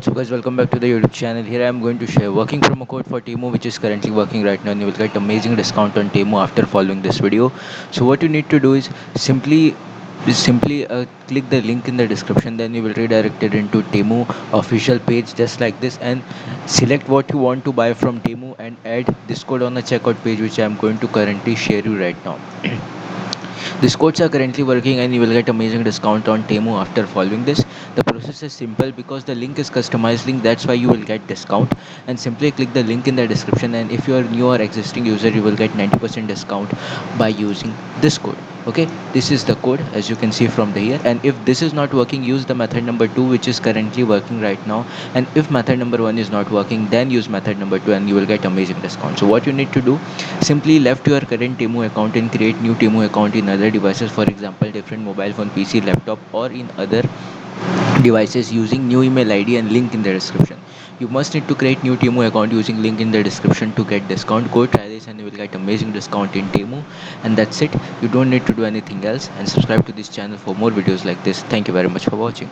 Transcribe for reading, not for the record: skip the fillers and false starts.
What's up guys, welcome back to the YouTube channel. Here I am going to share working promo code for Temu which is currently working right now, and you will get amazing discount on Temu after following this video. So what you need to do is simply click the link in the description, then you will redirect it into Temu official page just like this, and select what you want to buy from Temu and add this code on the checkout page which I am going to currently share you right now. These codes are currently working and you will get amazing discount on Temu after following this. The process is simple because the link is customized link, that's why you will get discount. And simply click the link in the description, and if you are new or existing user you will get 90% discount by using this code. Okay, this is the code as you can see from the here, and if this is not working, use the method number 2 which is currently working right now, and if method number 1 is not working, then use method number 2 and you will get amazing discount. So what you need to do, simply left your current Temu account and create new Temu account in other devices, for example different mobile phone, PC, laptop, or in other devices using new email ID and link in the description. You must need to create new Temu account using link in the description to get discount. Go try this and you will get amazing discount in Temu, and that's it. You don't need to do anything else, and subscribe to this channel for more videos like this. Thank you very much for watching.